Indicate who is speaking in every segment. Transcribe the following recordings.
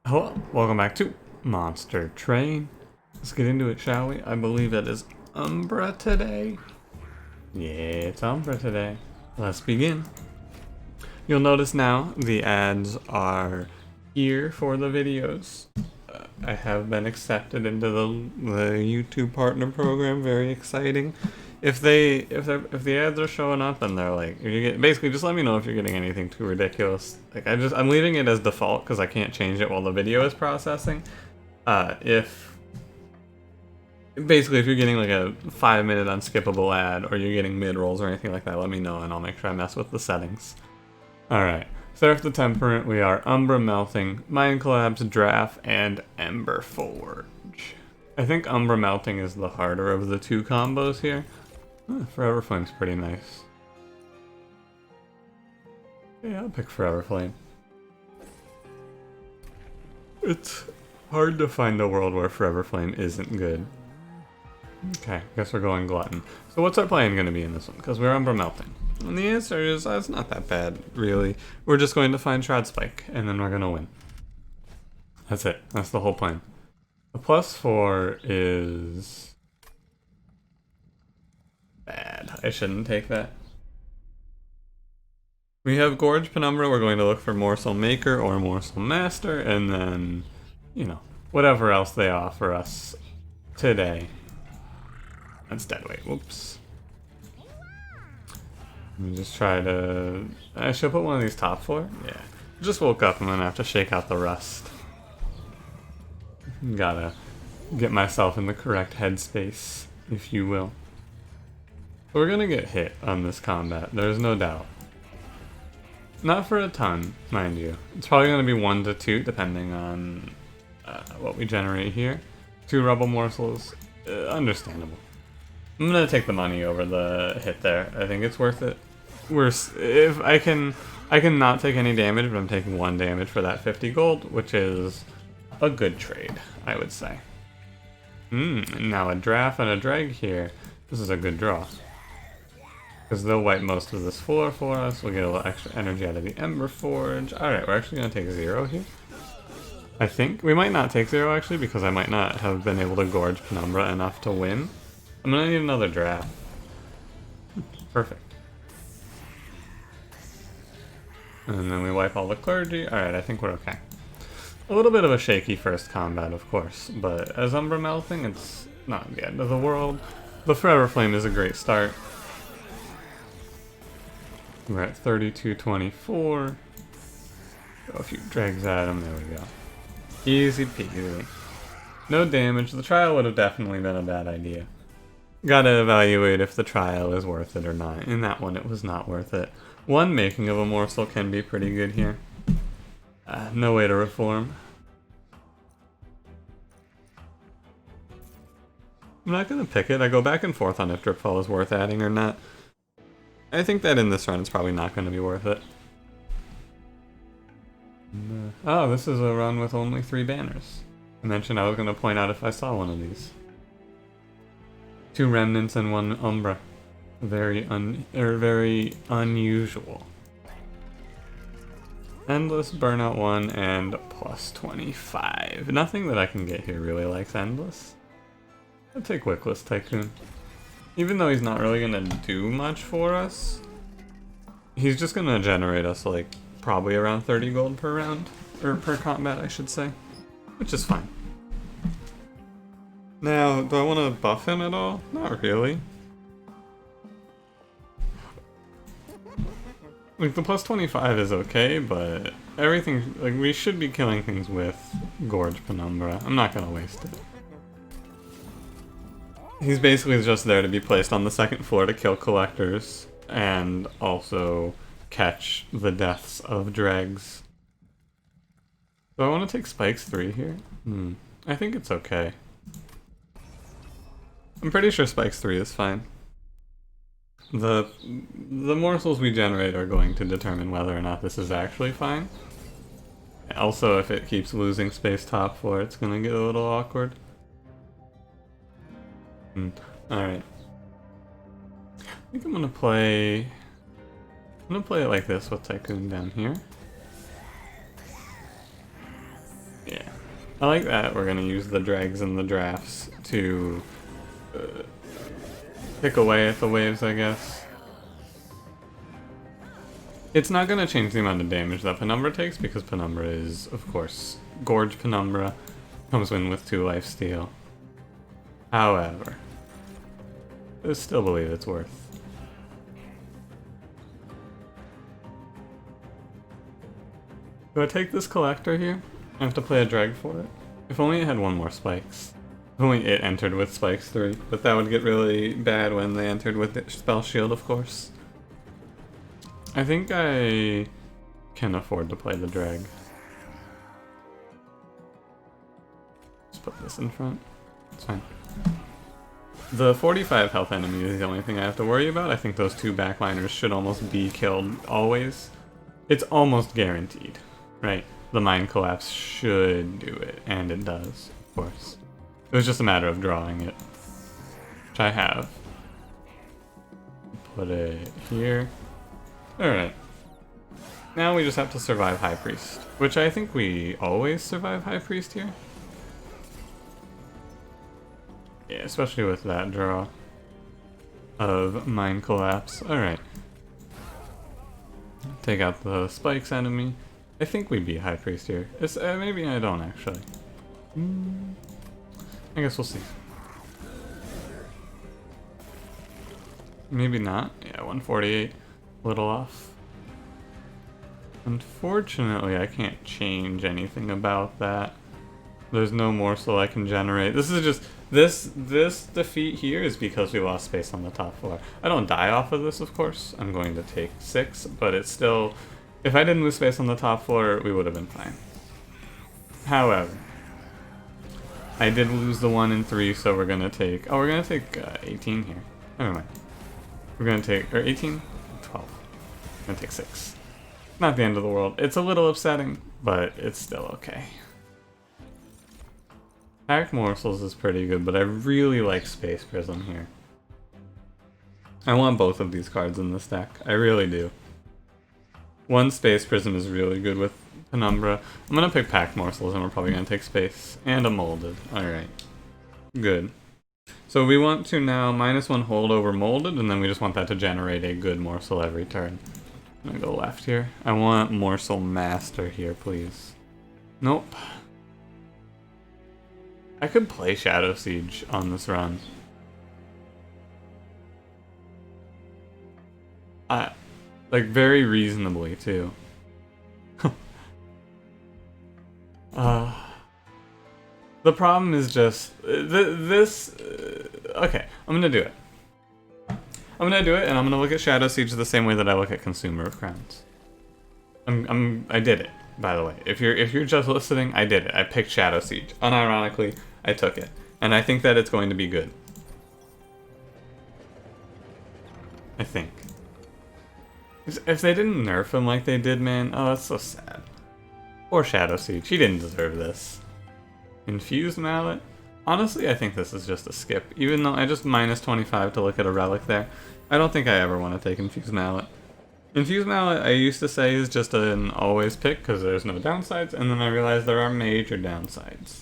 Speaker 1: Hello, welcome back to Monster Train. Let's get into it, shall we? I believe it is Umbra today. Yeah, it's Umbra today. Let's begin. You'll notice now the ads are here for the videos. I have been accepted into the YouTube partner program. Very exciting. If the ads are showing up and they're like, basically just let me know if you're getting anything too ridiculous. Like I'm leaving it as default because I can't change it while the video is processing. If you're getting like a 5-minute unskippable ad or you're getting mid rolls or anything like that, let me know and I'll make sure I mess with the settings. All right. Seraph the Temperate, we are Umbra Melting, Mind Collapse, Draft, and Ember Forge. I think Umbra Melting is the harder of the two combos here. Forever Flame's pretty nice. Yeah, I'll pick Forever Flame. It's hard to find a world where Forever Flame isn't good. Okay, guess we're going Glutton. So what's our plan going to be in this one? Because we're Umbra Melting. And the answer is, it's not that bad, really. We're just going to find Shroud Spike, and then we're going to win. That's it. That's the whole plan. The +4 is bad. I shouldn't take that. We have Gorge Penumbra. We're going to look for Morsel Maker or Morsel Master, and then, you know, whatever else they offer us today. That's dead weight. Whoops. Let me just try to... I should put one of these top 4? Yeah. Just woke up. I'm going to have to shake out the rust. Gotta get myself in the correct headspace, if you will. We're going to get hit on this combat. There's no doubt. Not for a ton, mind you. It's probably going to be 1 to 2, depending on what we generate here. 2 Rebel Morsels. Understandable. I'm going to take the money over the hit there. I think it's worth it. If I can not take any damage, but I'm taking 1 damage for that 50 gold, which is a good trade, I would say. Now a Draft and a Dreg here. This is a good draw. Because they'll wipe most of this floor for us. We'll get a little extra energy out of the Ember Forge. Alright, we're actually going to take 0 here. I think. We might not take 0 actually, because I might not have been able to Gorge Penumbra enough to win. I'm going to need another Draft. Perfect. And then we wipe all the clergy. Alright, I think we're okay. A little bit of a shaky first combat, of course, but as Umbra Melting, it's not the end of the world. The Forever Flame is a great start. We're at 32-24. Throw a few dregs at him, there we go. Easy peasy. No damage, the trial would have definitely been a bad idea. Gotta evaluate if the trial is worth it or not. In that one, it was not worth it. 1 making of a morsel can be pretty good here. No way to reform. I'm not gonna pick it. I go back and forth on if Dripfall is worth adding or not. I think that in this run it's probably not gonna be worth it. Oh, this is a run with only 3 banners. I mentioned I was gonna point out if I saw one of these. 2 remnants and 1 Umbra. Very unusual. Endless, Burnout 1, and +25. Nothing that I can get here really likes Endless. I'll take Wickless Tycoon. Even though he's not really gonna do much for us, he's just gonna generate us like probably around 30 gold per round. Or per combat, I should say. Which is fine. Now, do I want to buff him at all? Not really. Like, the +25 is okay, but everything, like, we should be killing things with Gorge Penumbra. I'm not gonna waste it. He's basically just there to be placed on the 2nd floor to kill collectors, and also catch the deaths of dregs. Do I want to take Spikes 3 here? I think it's okay. I'm pretty sure Spikes 3 is fine. The morsels we generate are going to determine whether or not this is actually fine. Also, if it keeps losing space top 4, it's gonna get a little awkward. Alright. I think I'm gonna play it like this with Tycoon down here. Yeah. I like that we're gonna use the dregs and the drafts to pick away at the waves, I guess. It's not gonna change the amount of damage that Penumbra takes because Penumbra is, of course, Gorge Penumbra. Comes in with 2 lifesteal. However, I still believe it's worth. Do I take this collector here? I have to play a drag for it. If only it had 1 more spikes. If only it entered with spikes 3, but that would get really bad when they entered with the spell shield, of course. I think I can afford to play the drag. Just put this in front. It's fine. The 45 health enemy is the only thing I have to worry about. I think those 2 backliners should almost be killed always. It's almost guaranteed, right? The Mind Collapse should do it, and it does, of course. It was just a matter of drawing it, which I have. Put it here. Alright. Now we just have to survive High Priest, which I think we always survive High Priest here. Yeah, especially with that draw of Mind Collapse. Alright. Take out the spikes enemy. I think we beat High Priest here. It's, maybe I don't actually. I guess we'll see. Maybe not. Yeah, 148. Little off. Unfortunately, I can't change anything about that. There's no morsel I can generate. This is just... This defeat here is because we lost space on the top floor. I don't die off of this, of course. I'm going to take 6, but it's still... If I didn't lose space on the top floor, we would have been fine. However, I did lose the 1 and 3, so we're gonna take... Oh, we're gonna take 18 here. Never mind. We're gonna take... Or 18? 12. I'm gonna take 6. Not the end of the world. It's a little upsetting, but it's still okay. Packed Morsels is pretty good, but I really like Space Prism here. I want both of these cards in this deck. I really do. 1 Space Prism is really good with Penumbra. I'm gonna pick Packed Morsels and we're probably gonna take Space. And a Molded. Alright. Good. So we want to now -1 hold over Molded, and then we just want that to generate a good morsel every turn. I'm gonna go left here. I want Morsel Master here, please. Nope. I could play Shadow Siege on this run. Like, very reasonably, too. The problem is just... okay, I'm gonna do it. I'm gonna do it, and I'm gonna look at Shadow Siege the same way that I look at Consumer of Crowns. I did it, by the way. If you're just listening, I did it. I picked Shadow Siege. Unironically, I took it. And I think that it's going to be good. I think. If they didn't nerf him like they did, man, oh, that's so sad. Poor Shadow Siege, he didn't deserve this. Infused Mallet? Honestly, I think this is just a skip. Even though I just -25 to look at a relic there, I don't think I ever want to take Infused Mallet. Infused Mallet, I used to say, is just an always pick because there's no downsides, and then I realized there are major downsides.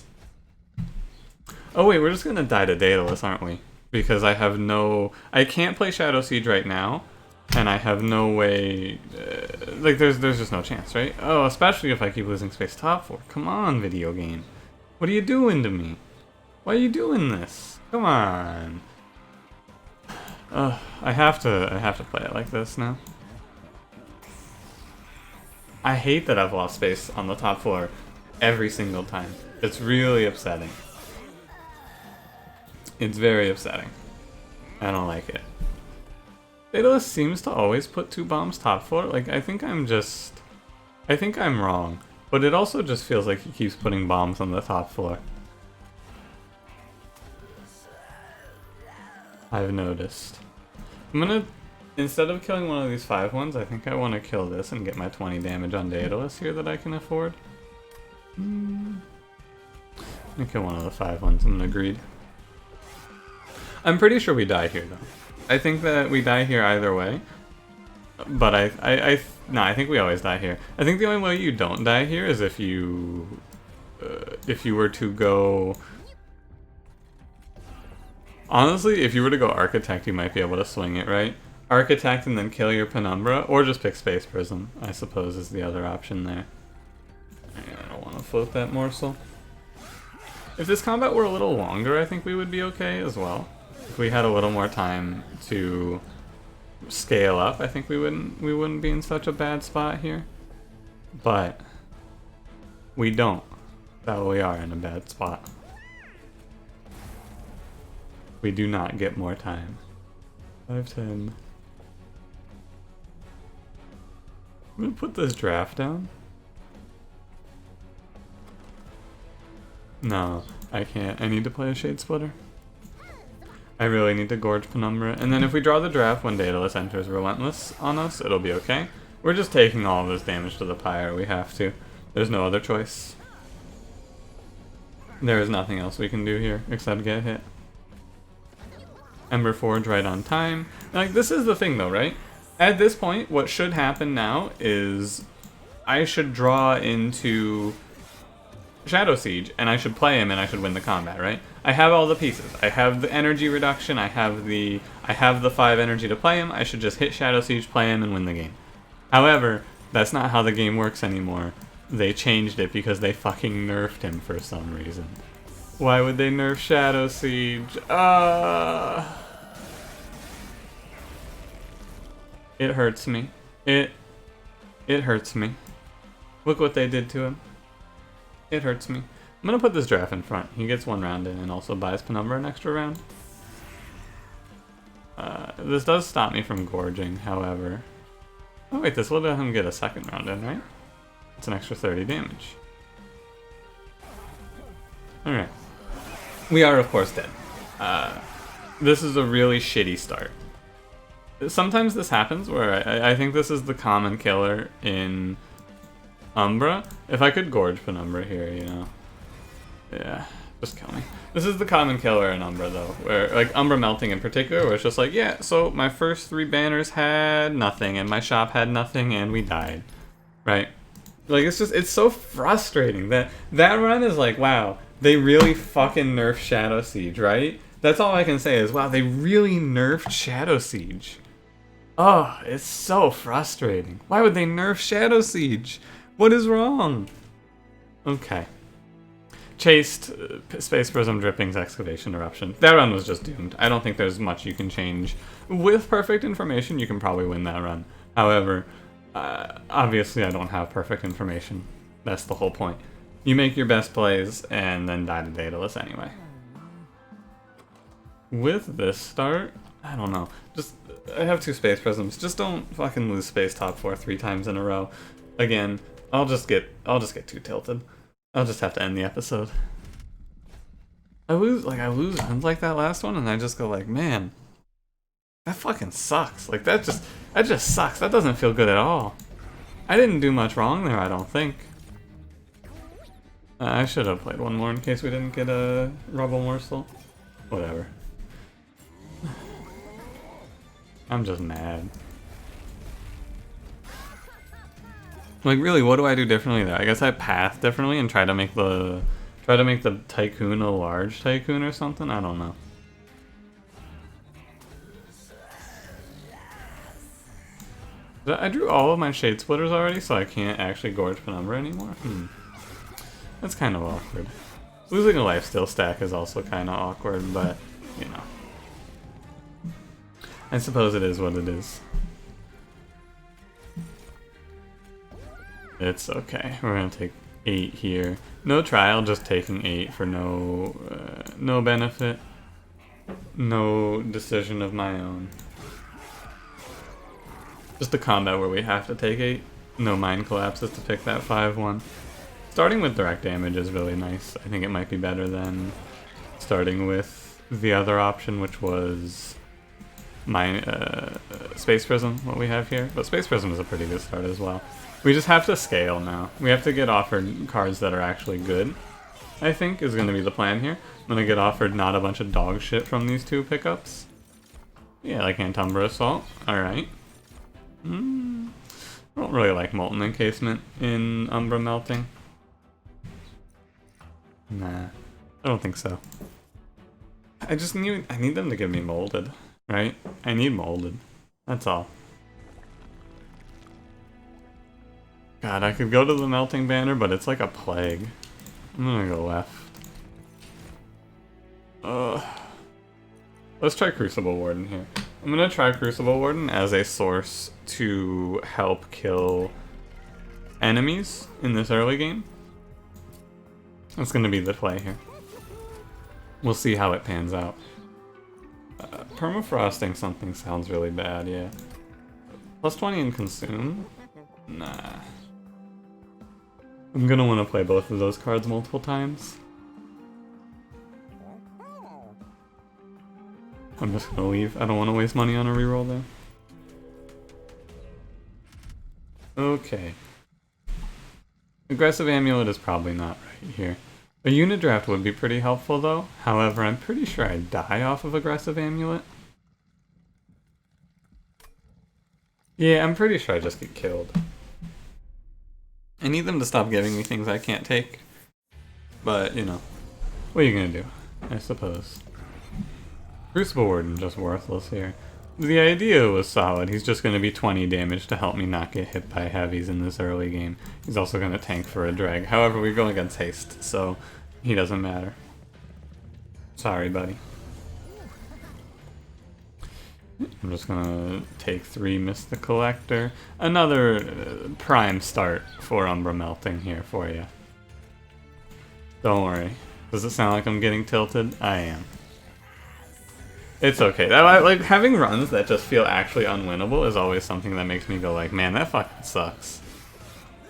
Speaker 1: Oh wait, we're just gonna die to Daedalus, aren't we? Because I have no... I can't play Shadow Siege right now, and I have no way... like, there's just no chance, right? Oh, especially if I keep losing space top 4. Come on, video game. What are you doing to me? Why are you doing this? Come on. I have to play it like this now. I hate that I've lost space on the top floor every single time. It's really upsetting. It's very upsetting. I don't like it. Daedalus seems to always put 2 bombs top floor. Like, I think I'm wrong. But it also just feels like he keeps putting bombs on the top floor. I've noticed. I'm gonna, instead of killing one of these 5/1s, I think I want to kill this and get my 20 damage on Daedalus here that I can afford. I'm gonna kill one of the 5/1s, I'm gonna greed. I'm pretty sure we die here though. I think that we die here either way. But no, I think we always die here. I think the only way you don't die here is if you if you were to go... Honestly, if you were to go Architect, you might be able to swing it, right? Architect and then kill your Penumbra, or just pick Space Prism, I suppose is the other option there. I don't want to float that morsel. If this combat were a little longer, I think we would be okay as well. If we had a little more time to scale up, I think we wouldn't be in such a bad spot here. But we don't. So we are in a bad spot. We do not get more time. 510. I'm gonna put this draft down. No, I can't. I need to play a Shade Splitter. I really need to Gorge Penumbra. And then if we draw the draft when Daedalus enters Relentless on us, it'll be okay. We're just taking all of this damage to the Pyre. We have to. There's no other choice. There is nothing else we can do here except get hit. Ember Forge right on time. Like, this is the thing though, right? At this point, what should happen now is I should draw into Shadow Siege, and I should play him and I should win the combat, right? I have all the pieces. I have the energy reduction, I have the 5 energy to play him. I should just hit Shadow Siege, play him, and win the game. However, that's not how the game works anymore. They changed it because they fucking nerfed him for some reason. Why would they nerf Shadow Siege? It hurts me. It hurts me. Look what they did to him. It hurts me. I'm gonna put this draft in front. He gets 1 round in and also buys Penumbra an extra round. This does stop me from gorging, however. Oh wait, this will let him get a 2nd round in, right? It's an extra 30 damage. Alright. We are, of course, dead. This is a really shitty start. Sometimes this happens where I think this is the common killer in Umbra. If I could Gorge Penumbra here, you know. Yeah, just kill me. This is the common killer in Umbra, though. Where, like, Umbra Melting in particular, where it's just like, yeah, so my first 3 banners had nothing, and my shop had nothing, and we died. Right? Like, it's so frustrating that run is like, wow, they really fucking nerfed Shadow Siege, right? That's all I can say is, wow, they really nerfed Shadow Siege. Oh, it's so frustrating. Why would they nerf Shadow Siege? What is wrong? Okay. Chased, Space Prism, Drippings, Excavation, Eruption. That run was just doomed. I don't think there's much you can change. With perfect information, you can probably win that run. However, obviously I don't have perfect information. That's the whole point. You make your best plays and then die to Daedalus anyway. With this start, I don't know. I have 2 Space Prisms. Just don't fucking lose Space Top 4 3 times in a row. Again, I'll just get too tilted. I'll just have to end the episode. I lose runs like that last one, and I just go like, man, that fucking sucks. Like that just sucks. That doesn't feel good at all. I didn't do much wrong there, I don't think. I should have played one more in case we didn't get a Rubble Morsel. Whatever. I'm just mad. Like, really, what do I do differently there? I guess I path differently and try to make the Tycoon a large Tycoon or something? I don't know. I drew all of my Shade Splitters already, so I can't actually Gorge Penumbra anymore? That's kind of awkward. Losing a lifesteal stack is also kind of awkward, but, you know. I suppose it is what it is. It's okay. We're gonna take 8 here. No trial, just taking 8 for no benefit. No decision of my own. Just a combat where we have to take 8. No mind collapses to pick that 5-1. Starting with direct damage is really nice. I think it might be better than starting with the other option, which was Space Prism, what we have here. But Space Prism is a pretty good start as well. We just have to scale now. We have to get offered cards that are actually good, I think, is going to be the plan here. I'm going to get offered not a bunch of dog shit from these 2 pickups. Yeah, like Antumbra Assault. Alright. I don't really like Molten Encasement in Umbra Melting. Nah, I don't think so. I need them to give me molded, right? I need molded. That's all. God, I could go to the melting banner, but it's like a plague. I'm gonna go left. Let's try Crucible Warden here. I'm gonna try Crucible Warden as a source to help kill enemies in this early game. That's gonna be the play here. We'll see how it pans out. Permafrosting something sounds really bad, yeah. Plus 20 in consume? Nah. I'm gonna want to play both of those cards multiple times. I'm just gonna leave. I don't want to waste money on a reroll there. Okay. Aggressive Amulet is probably not right here. A unit draft would be pretty helpful though. However, I'm pretty sure I'd die off of Aggressive Amulet. Yeah, I'm pretty sure I just get killed. I need them to stop giving me things I can't take. But, you know, what are you gonna do? I suppose. Crucible Warden just worthless here. The idea was solid. He's just gonna be 20 damage to help me not get hit by heavies in this early game. He's also gonna tank for a drag. However, we go against haste, so he doesn't matter. Sorry, buddy. I'm just gonna take 3, miss the collector. Another prime start for Umbra melting here for you. Don't worry. Does it sound like I'm getting tilted? I am. It's okay. Like, having runs that just feel actually unwinnable is always something that makes me go like, man, that fucking sucks.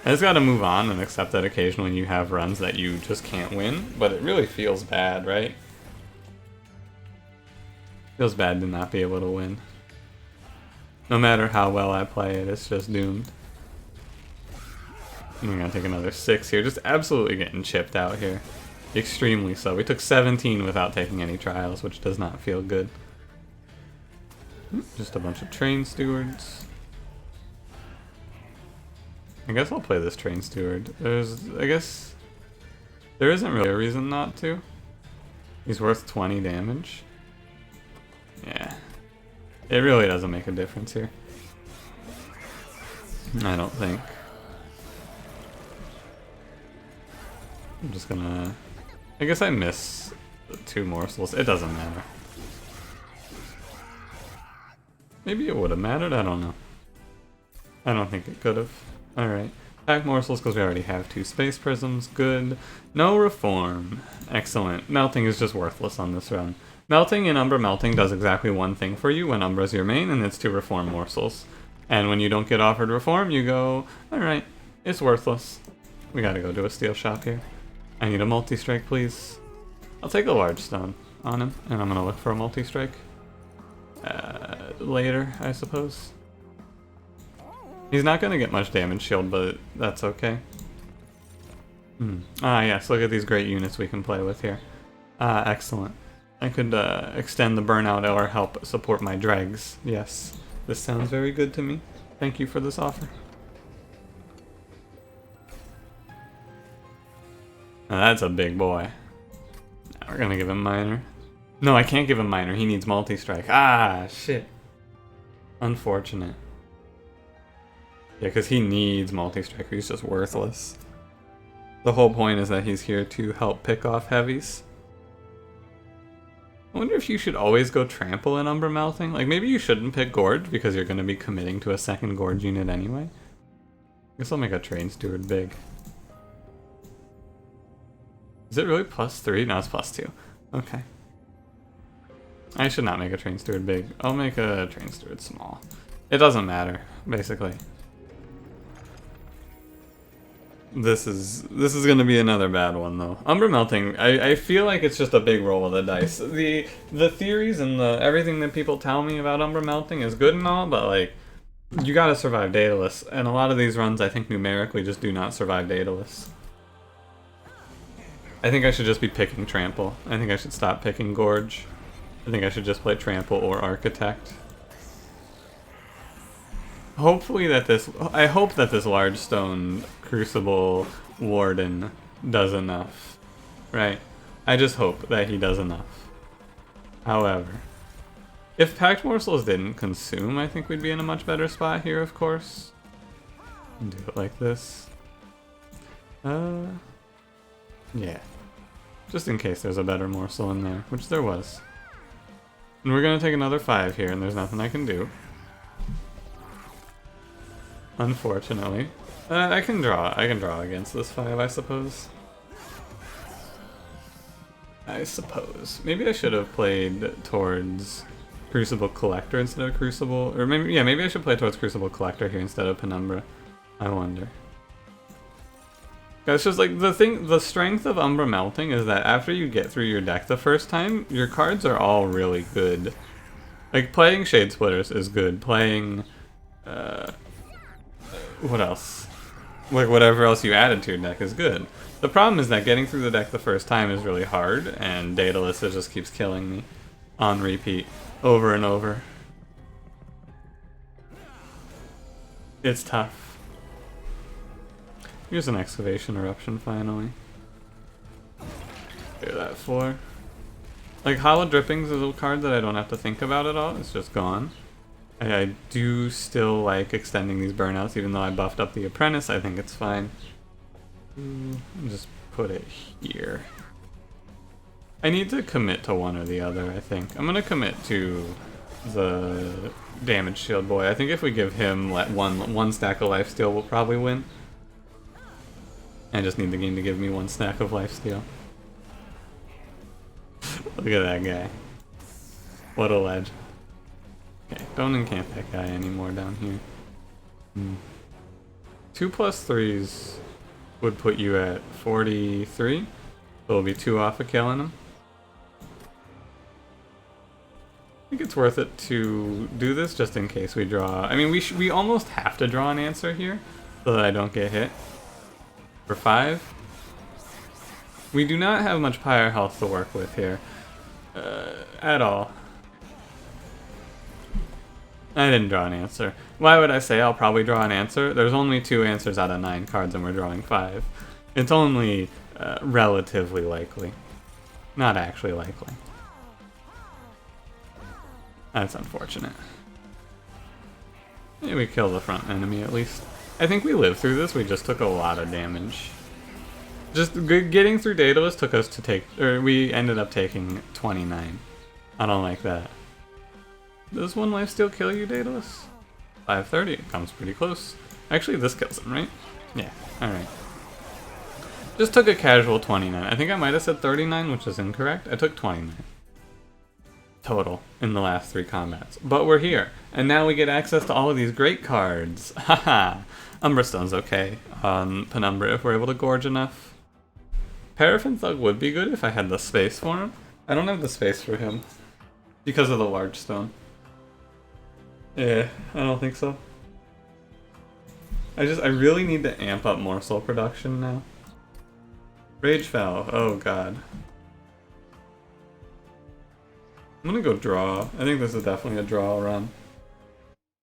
Speaker 1: I just gotta move on and accept that occasionally you have runs that you just can't win, but it really feels bad, right? Feels bad to not be able to win. No matter how well I play it, it's just doomed. I'm gonna take another 6 here, just absolutely getting chipped out here. Extremely so. We took 17 without taking any trials, which does not feel good. Just a bunch of train stewards. I guess I'll play this train steward. I guess there isn't really a reason not to. He's worth 20 damage. Yeah. It really doesn't make a difference here. I don't think. I'm just gonna... I guess I miss 2 morsels. It doesn't matter. Maybe it would have mattered, I don't know. I don't think it could have. Alright. Pack morsels because we already have 2 space prisms. Good. No reform. Excellent. Melting is just worthless on this run. Melting in Umbra Melting does exactly one thing for you when Umbra's your main, and it's to reform morsels. And when you don't get offered reform, you go, alright, it's worthless. We gotta go to a steel shop here. I need a multi-strike, please. I'll take a large stone on him, and I'm gonna look for a multi-strike. Later, I suppose. He's not gonna get much damage shield, but that's okay. Ah, yes, look at these great units we can play with here. Excellent. I could extend the burnout or help support my dregs. Yes, this sounds very good to me. Thank you for this offer. Now that's a big boy. Now we're gonna give him minor. No, I can't give him minor. He needs multi-strike. Ah, shit. Unfortunate. Yeah, because he needs multi-strike. He's just worthless. The whole point is that he's here to help pick off heavies. I wonder if you should always go trample in Umbra Melting. Like, maybe you shouldn't pick Gorge because you're going to be committing to a second Gorge unit anyway. I guess I'll make a Train Steward big. Is it really +3? No, it's +2. Okay. I should not make a Train Steward big. I'll make a Train Steward small. It doesn't matter, basically. This is gonna be another bad one though. Umbra Melting, I feel like it's just a big roll of the dice. The theories and everything that people tell me about Umbra Melting is good and all, but like, you gotta survive Daedalus, and a lot of these runs I think numerically just do not survive Daedalus. I think I should just be picking Trample. I think I should stop picking Gorge. I think I should just play Trample or Architect. Hopefully I hope that this large stone Crucible Warden does enough. right? I just hope that he does enough. However, if packed morsels didn't consume, I think we'd be in a much better spot here, of course. Do it like this. Yeah. Just in case there's a better morsel in there, which there was. And we're gonna take another 5 here, and there's nothing I can do. Unfortunately. I can draw against this 5, I suppose. Maybe I should have played towards Crucible Collector instead of Crucible, or maybe I should play towards Crucible Collector here instead of Penumbra. I wonder. It's just like the strength of Umbra Melting is that after you get through your deck the first time, your cards are all really good. Like playing Shade Splitters is good. Playing, what else? Like whatever else you added to your deck is good. The problem is that getting through the deck the first time is really hard, and Daedalus just keeps killing me on repeat, over and over. It's tough. Here's an Excavation Eruption, finally. Clear that 4. Like, Hollow Drippings is a card that I don't have to think about at all. It's just gone. I do still like extending these burnouts, even though I buffed up the Apprentice. I think it's fine. Just put it here. I need to commit to one or the other, I think. I'm gonna commit to the Damage Shield Boy. I think if we give him one stack of lifesteal, we'll probably win. I just need the game to give me one stack of lifesteal. Look at that guy. What a ledge. Okay, don't incant that guy anymore down here. 2+3s would put you at 43. So it'll be 2 off of killing him. I think it's worth it to do this just in case we draw. I mean, we almost have to draw an answer here so that I don't get hit. For 5. We do not have much Pyre health to work with here. At all. I didn't draw an answer. Why would I say I'll probably draw an answer? There's only 2 answers out of 9 cards and we're drawing 5. It's only relatively likely. Not actually likely. That's unfortunate. Yeah, we kill the front enemy at least. I think we lived through this, we just took a lot of damage. Just getting through Daedalus took us to take, or we ended up taking 29. I don't like that. Does 1 lifesteal kill you, Daedalus? 530, it comes pretty close. Actually, this kills him, right? Yeah, alright. Just took a casual 29. I think I might have said 39, which is incorrect. I took 29. Total in the last 3 combats. But we're here, and now we get access to all of these great cards. Haha! Umbra Stone's okay on Penumbra if we're able to gorge enough. Paraffin Thug would be good if I had the space for him. I don't have the space for him because of the large stone. Yeah, I don't think so. I really need to amp up morsel production now. Rage Foul, oh god. I'm gonna go draw. I think this is definitely a draw run.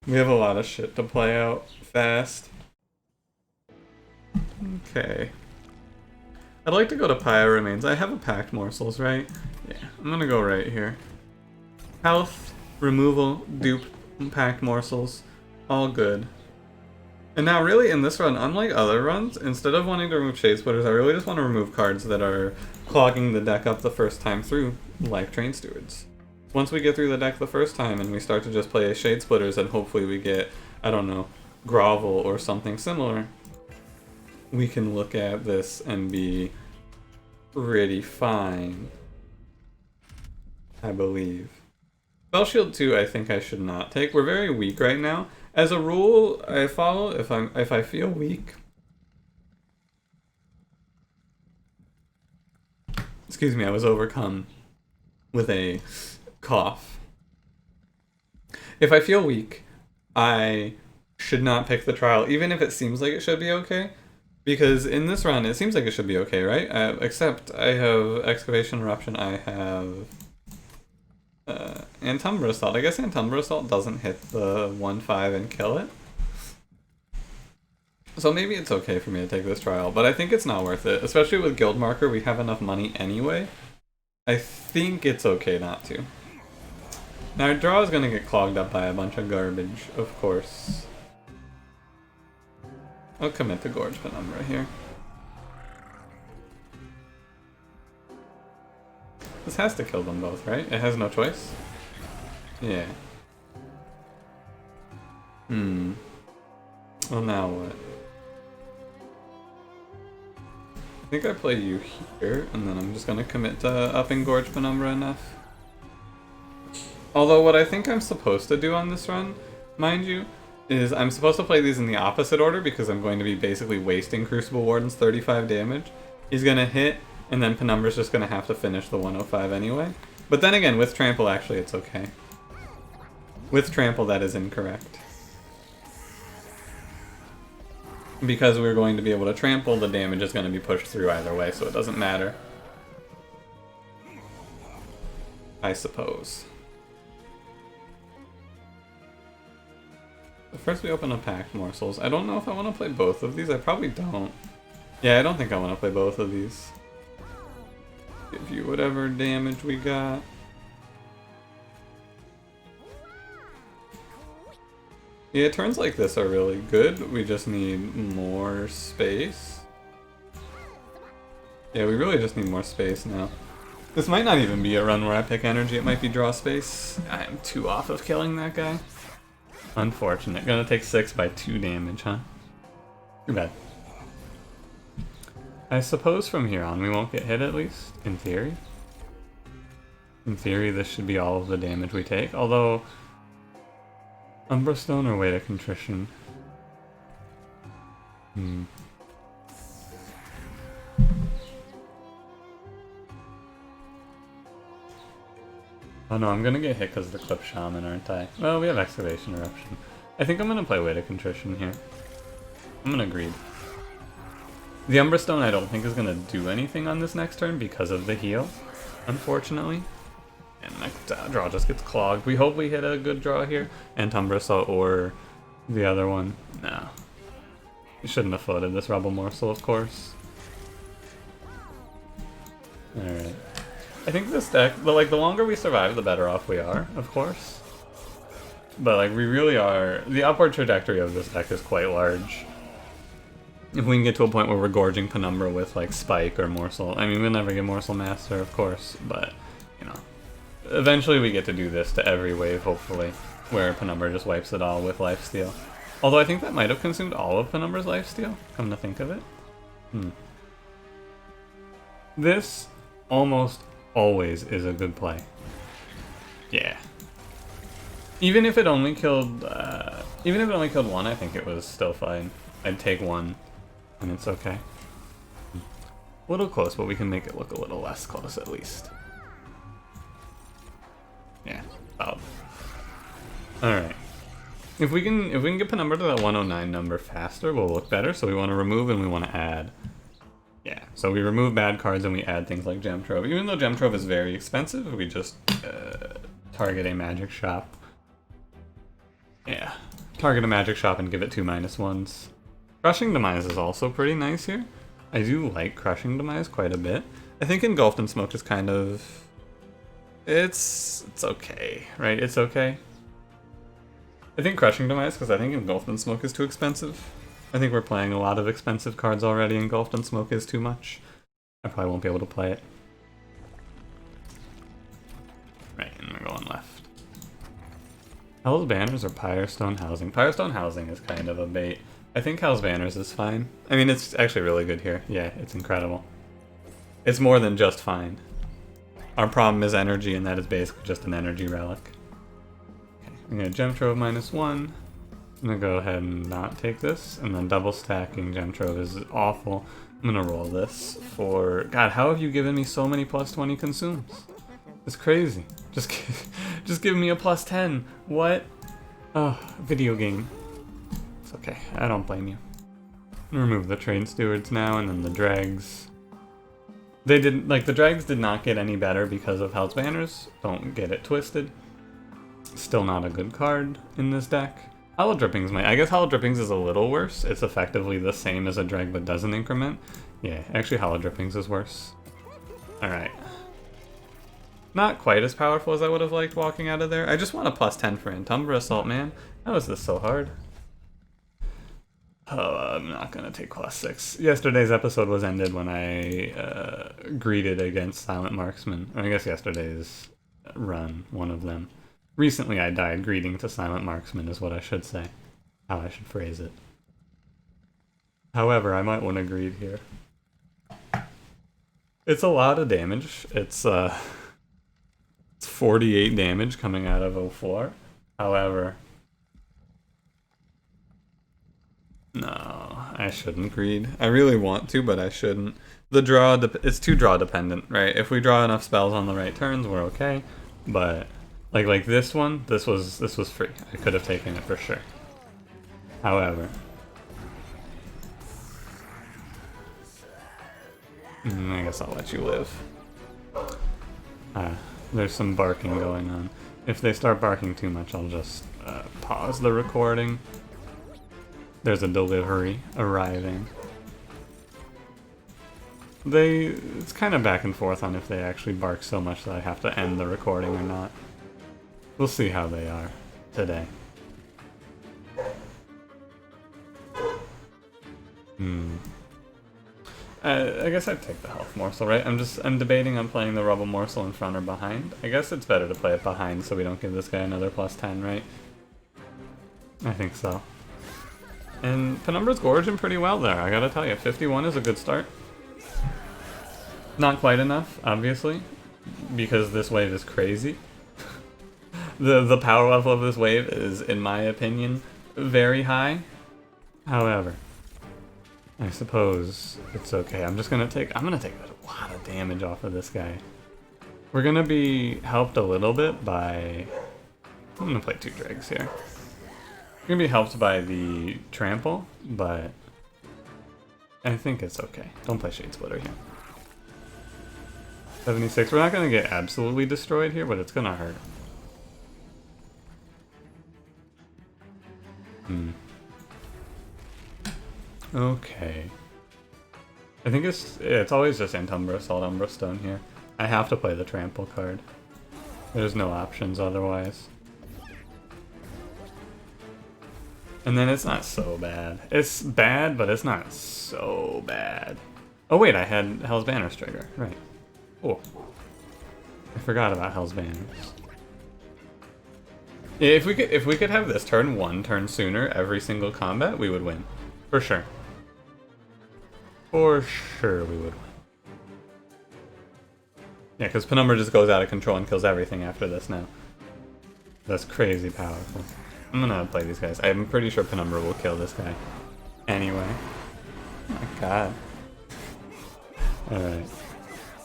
Speaker 1: We have a lot of shit to play out fast. Okay. I'd like to go to Pyre Remains. I have a packed morsels, right? Yeah, I'm gonna go right here. Health, removal, dupe, packed morsels. All good. And now really in this run, unlike other runs, instead of wanting to remove Shade Splitters, I really just want to remove cards that are clogging the deck up the first time through, like Train Stewards. Once we get through the deck the first time and we start to just play Shade Splitters and hopefully we get, I don't know, Grovel or something similar, we can look at this and be pretty fine, I believe. Spell Shield 2 I think I should not take. We're very weak right now. As a rule, I follow if I feel weak. Excuse me, I was overcome with a cough. If I feel weak, I should not pick the trial, even if it seems like it should be okay. Because in this run, it seems like it should be okay, right? Except I have Excavation Eruption, I have Antumbra Assault. I guess Antumbra Assault doesn't hit the 1/5 and kill it. So maybe it's okay for me to take this trial, but I think it's not worth it. Especially with Guild Marker, we have enough money anyway. I think it's okay not to. Now our draw is going to get clogged up by a bunch of garbage, of course. I'll commit to Gorge Penumbra here. This has to kill them both, right? It has no choice? Yeah. Well, now what? I think I play you here, and then I'm just gonna commit to upping Gorge Penumbra enough. Although what I think I'm supposed to do on this run, mind you, is I'm supposed to play these in the opposite order because I'm going to be basically wasting Crucible Warden's 35 damage. He's gonna hit, and then Penumbra's just gonna have to finish the 105 anyway. But then again, with Trample, actually, it's okay. With Trample, that is incorrect. Because we're going to be able to trample, the damage is going to be pushed through either way, so it doesn't matter. I suppose. But first we open up Packed Morsels. I don't know if I want to play both of these. I probably don't. Yeah, I don't think I want to play both of these. Give you whatever damage we got. Yeah, turns like this are really good. We just need more space. Yeah, we really just need more space now. This might not even be a run where I pick energy. It might be draw space. I am 2 off of killing that guy. Unfortunate. Gonna take 6 by 2 damage, huh? Too bad. I suppose from here on we won't get hit at least, in theory. In theory, this should be all of the damage we take, although... Umbra Stone or Weight of Contrition? Oh no, I'm gonna get hit because of the Clip Shaman, aren't I? Well, we have Excavation Eruption. I think I'm gonna play Weight of Contrition here. I'm gonna greed. The Umbra Stone I don't think is gonna do anything on this next turn because of the heal, unfortunately. And my draw just gets clogged. We hope we hit a good draw here. Antumbrasa or the other one. No. You shouldn't have floated this Rebel Morsel, of course. Alright. I think this deck, like, the longer we survive, the better off we are, of course. But, like, we really are... The upward trajectory of this deck is quite large. If we can get to a point where we're gorging Penumbra with, like, Spike or Morsel. I mean, we'll never get Morsel Master, of course, but, you know. Eventually we get to do this to every wave, hopefully, where Penumbra just wipes it all with Lifesteal. Although I think that might have consumed all of Penumbra's Lifesteal, come to think of it. This almost always is a good play. Yeah. Even if it only killed one, I think it was still fine. I'd take one, and it's okay. A little close, but we can make it look a little less close at least. Yeah, about. Alright. If we can get Penumbra to that 109 number faster, we'll look better. So we want to remove and we want to add. Yeah, so we remove bad cards and we add things like Gem Trove. Even though Gem Trove is very expensive, we just target a magic shop. Yeah, target a magic shop and give it 2 -1s. Crushing Demise is also pretty nice here. I do like Crushing Demise quite a bit. I think Engulfed in Smoke is kind of... It's okay, right? It's okay. I think Crushing Demise, because I think Engulfed in Smoke is too expensive. I think we're playing a lot of expensive cards already. Engulfed in Smoke is too much. I probably won't be able to play it. Right, and we're going left. Hell's Banners or Pyrestone Housing? Pyrestone Housing is kind of a bait. I think Hell's Banners is fine. I mean, it's actually really good here. Yeah, it's incredible. It's more than just fine. Our problem is energy, and that is basically just an energy relic. Okay, I'm gonna Gem Trove -1. I'm gonna go ahead and not take this, and then double stacking Gem Trove is awful. I'm gonna roll this for... God, how have you given me so many +20 consumes? It's crazy. Just give me a +10. What? Oh, video game. It's okay, I don't blame you. I'm gonna remove the Trade Stewards now, and then the Dregs. They didn't, like, the Dregs did not get any better because of Hell's Banners. Don't get it twisted. Still not a good card in this deck. Hollow Drippings might... I guess Hollow Drippings is a little worse. It's effectively the same as a drag but doesn't increment. Yeah, actually Hollow Drippings is worse. Alright. Not quite as powerful as I would have liked walking out of there. I just want a plus 10 for Umbra Assault, man. How is this so hard? Oh, I'm not gonna take plus 6. Yesterday's episode was ended when I greeted against Silent Marksman. Or I guess yesterday's run, one of them. Recently I died greeting to Silent Marksman is what I should say. How I should phrase it. However, I might want to greet here. It's a lot of damage. It's 48 damage coming out of 04. However... No, I shouldn't greed. I really want to, but I shouldn't. The draw, it's too draw dependent, right? If we draw enough spells on the right turns, we're okay. But like this one, this was free. I could have taken it for sure. However, I guess I'll let you live. There's some barking going on. If they start barking too much, I'll just pause the recording. There's a delivery arriving. It's kind of back and forth on if they actually bark so much that I have to end the recording or not. We'll see how they are today. I guess I'd take the health morsel, right? I'm debating on playing the rubble morsel in front or behind. I guess it's better to play it behind so we don't give this guy another plus 10, right? I think so. And Penumbra's gorging pretty well there, I gotta tell you. 51 is a good start. Not quite enough, obviously, because this wave is crazy. The power level of this wave is, in my opinion, very high. However, I suppose it's okay. I'm gonna take a lot of damage off of this guy. We're gonna be helped a little bit by... I'm gonna play 2 dregs here. We're gonna be helped by the trample, but I think it's okay. Don't play Shade Splitter here. 76. We're not gonna get absolutely destroyed here, but it's gonna hurt. Okay. I think it's always just Umbra Assault, Umbra Stone here. I have to play the trample card. There's no options otherwise. And then it's not so bad. It's bad, but it's not so bad. Oh wait, I had Hell's Banners trigger. Right. Oh. I forgot about Hell's Banners. Yeah, if we could have this turn 1 turn sooner every single combat, we would win. For sure. For sure we would win. Yeah, because Penumbra just goes out of control and kills everything after this now. That's crazy powerful. I'm gonna play these guys. I'm pretty sure Penumbra will kill this guy. Anyway. Oh my god. Alright.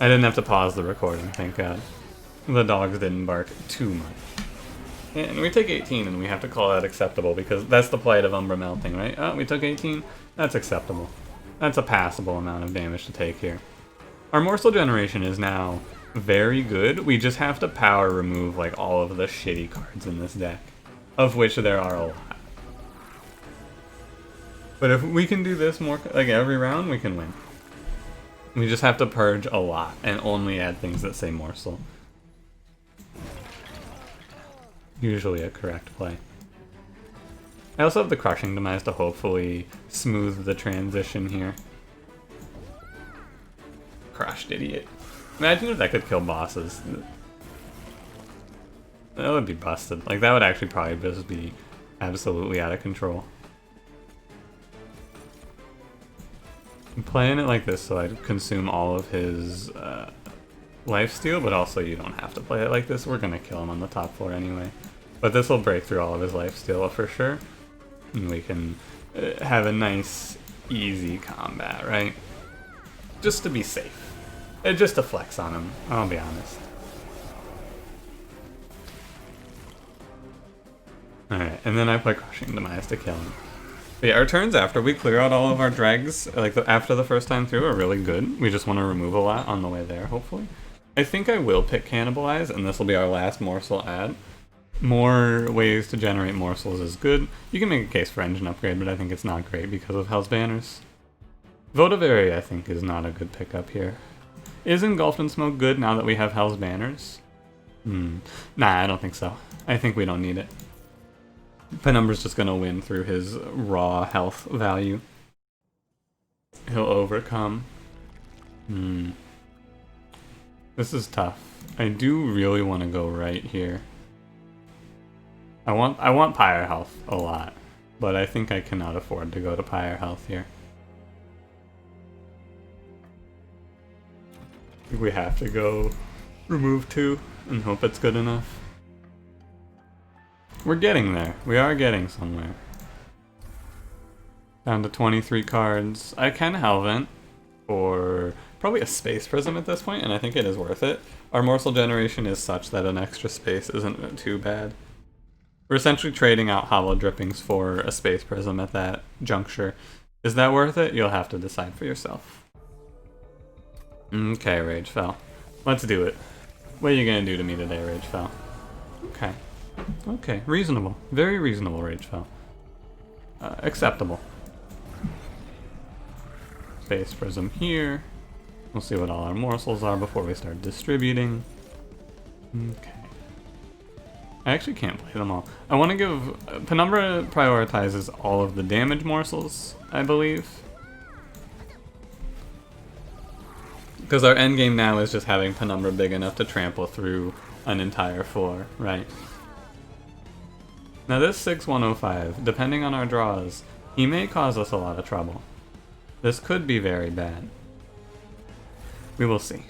Speaker 1: I didn't have to pause the recording, thank god. The dogs didn't bark too much. And we take 18 and we have to call that acceptable because that's the plight of Umbra melting, right? Oh, we took 18? That's acceptable. That's a passable amount of damage to take here. Our morsel generation is now very good. We just have to power remove like all of the shitty cards in this deck. Of which there are a lot. But if we can do this more, like every round, we can win. We just have to purge a lot and only add things that say morsel. Usually a correct play. I also have the Crushing Demise to hopefully smooth the transition here. Crushed idiot. Imagine if that could kill bosses. That would be busted. Like, that would actually probably just be absolutely out of control. I'm playing it like this so I'd consume all of his lifesteal, but also you don't have to play it like this. We're gonna kill him on the top floor anyway. But this will break through all of his lifesteal for sure. And we can have a nice, easy combat, right? Just to be safe. Just to flex on him, I'll be honest. Alright, and then I play Crushing Demise to kill him. But yeah, our turns after we clear out all of our dregs, like after the first time through, are really good. We just want to remove a lot on the way there, hopefully. I think I will pick Cannibalize, and this will be our last morsel ad. more ways to generate morsels is good. You can make a case for engine upgrade, but I think it's not great because of Hell's Banners. Vote of Area, I think, is not a good pickup here. Is Engulfed in Smoke good now that we have Hell's Banners? Nah, I don't think so. I think we don't need it. Penumbra's just gonna win through his raw health value. He'll overcome. This is tough. I do really want to go right here. I want Pyre Health a lot, but I think I cannot afford to go to Pyre Health here. I think we have to go remove 2 and hope it's good enough. We're getting there. We are getting somewhere. Down to 23 cards. I can Hellvent for probably a Space Prism at this point, and I think it is worth it. Our morsel generation is such that an extra space isn't too bad. We're essentially trading out Hollow Drippings for a Space Prism at that juncture. Is that worth it? You'll have to decide for yourself. Okay, Ragefell. Let's do it. What are you gonna do to me today, Ragefell? Okay. Okay, reasonable. Very reasonable, Ragefell. Acceptable. Space Prism here. We'll see what all our morsels are before we start distributing. Okay. I actually can't play them all. I want to give... Penumbra prioritizes all of the damage morsels, I believe. Because our endgame now is just having Penumbra big enough to trample through an entire floor, right? Now this 6105, depending on our draws, he may cause us a lot of trouble. This could be very bad. We will see.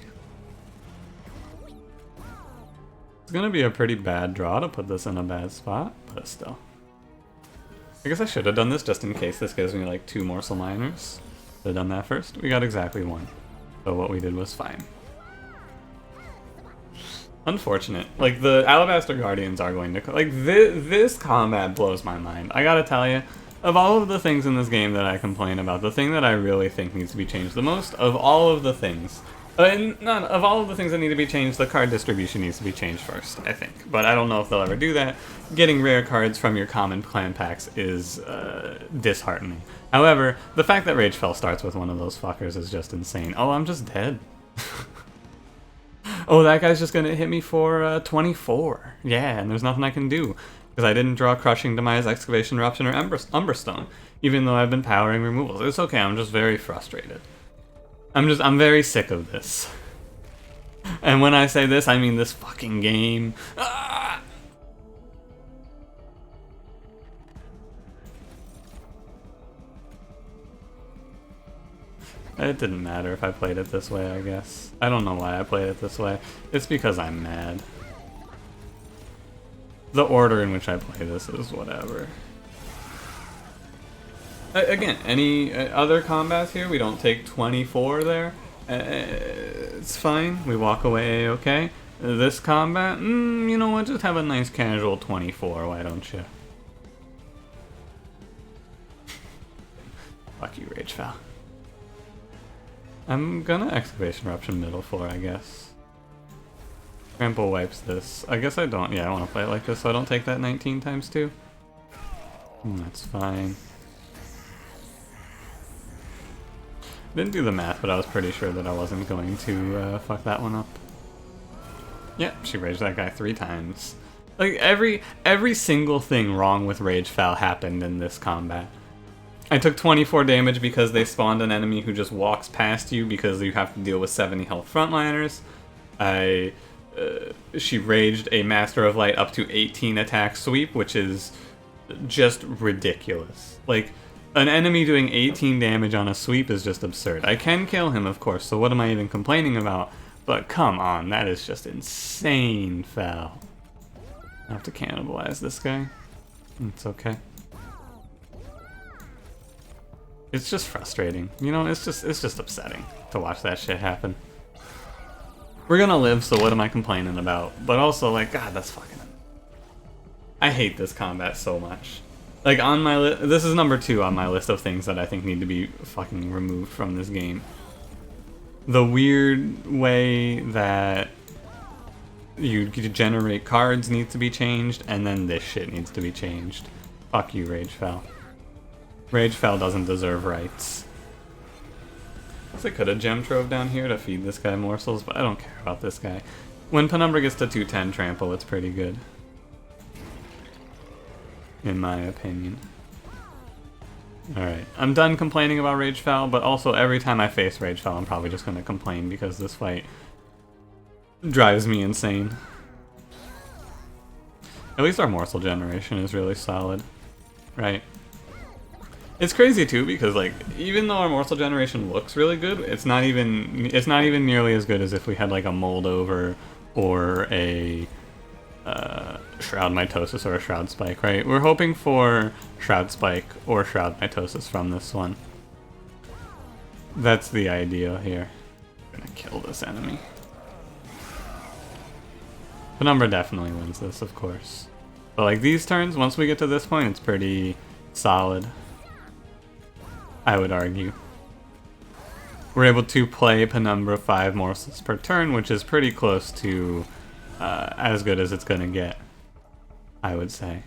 Speaker 1: It's gonna be a pretty bad draw to put this in a bad spot, but still. I guess I should have done this just in case this gives me like 2 morsel miners. Should have done that first. We got exactly 1. So what we did was fine. Unfortunate. Like, the Alabaster Guardians are going to... Like, this combat blows my mind. I gotta tell you, of all of the things in this game that I complain about, the thing that I really think needs to be changed the most, of all of the things... of all of the things that need to be changed, the card distribution needs to be changed first, I think. But I don't know if they'll ever do that. Getting rare cards from your common clan packs is disheartening. However, the fact that Ragefell starts with one of those fuckers is just insane. Oh, I'm just dead. Oh, that guy's just gonna hit me for 24. Yeah, and there's nothing I can do. Because I didn't draw Crushing Demise, Excavation Eruption, or Umbra Stone. Even though I've been powering removals. It's okay, I'm just very frustrated. I'm very sick of this. And when I say this, I mean this fucking game. Ah! It didn't matter if I played it this way, I guess. I don't know why I played it this way. It's because I'm mad. The order in which I play this is whatever. Again, any other combats here, we don't take 24 there. It's fine. We walk away okay. This combat, you know what? Just have a nice casual 24, why don't you? Fuck you, Ragefell. I'm gonna Excavation Eruption middle floor, I guess. Trample wipes this. I guess I don't. Yeah, I want to play it like this, so I don't take that 19 times 2. That's fine. Didn't do the math, but I was pretty sure that I wasn't going to fuck that one up. Yep, she raged that guy 3 times. Like, every single thing wrong with Ragefell happened in this combat. I took 24 damage because they spawned an enemy who just walks past you because you have to deal with 70 health frontliners. She raged a Master of Light up to 18 attack sweep, which is just ridiculous. Like, an enemy doing 18 damage on a sweep is just absurd. I can kill him, of course, so what am I even complaining about? But come on, that is just insane foul. I have to cannibalize this guy. It's okay. It's just frustrating. You know, it's just upsetting to watch that shit happen. We're gonna live, so what am I complaining about? But also, like, God, that's fucking... I hate this combat so much. Like, on my list, this is number 2 on my list of things that I think need to be fucking removed from this game. The weird way that you generate cards needs to be changed, and then this shit needs to be changed. Fuck you, Ragefell. Ragefell doesn't deserve rights. I could have gem trove down here to feed this guy morsels, but I don't care about this guy. When Penumbra gets to 210 trample, it's pretty good. In my opinion. Alright, I'm done complaining about Ragefell, but also every time I face Ragefell, I'm probably just going to complain because this fight drives me insane. At least our morsel generation is really solid, right? It's crazy too because like even though our morsel generation looks really good, it's not even nearly as good as if we had like a Moldover or a Shroud Mitosis or a Shroud Spike, right? We're hoping for Shroud Spike or Shroud Mitosis from this one. That's the idea here. I'm gonna kill this enemy. Penumbra definitely wins this, of course. But like these turns, once we get to this point, it's pretty solid, I would argue. We're able to play Penumbra 5 morsels per turn, which is pretty close to as good as it's gonna get, I would say.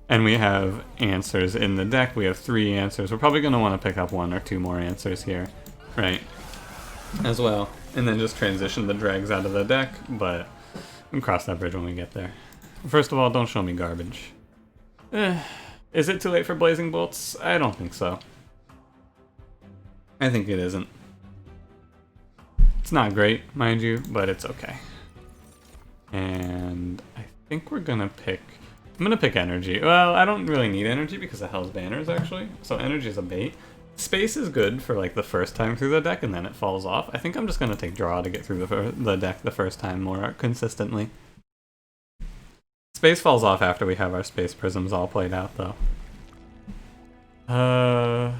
Speaker 1: And we have answers in the deck. We have 3 answers. We're probably gonna want to pick up 1 or 2 more answers here, right? As well. And then just transition the dregs out of the deck, but we can cross that bridge when we get there. First of all, don't show me garbage. Is it too late for Blazing Bolts? I don't think so. I think it isn't. It's not great, mind you, but it's okay. And I think we're gonna pick... I'm gonna pick energy. Well, I don't really need energy because of Hell's Banners, actually. So energy is a bait. Space is good for like the first time through the deck and then it falls off. I think I'm just gonna take draw to get through the deck the first time more consistently. Space falls off after we have our Space Prisms all played out, though. I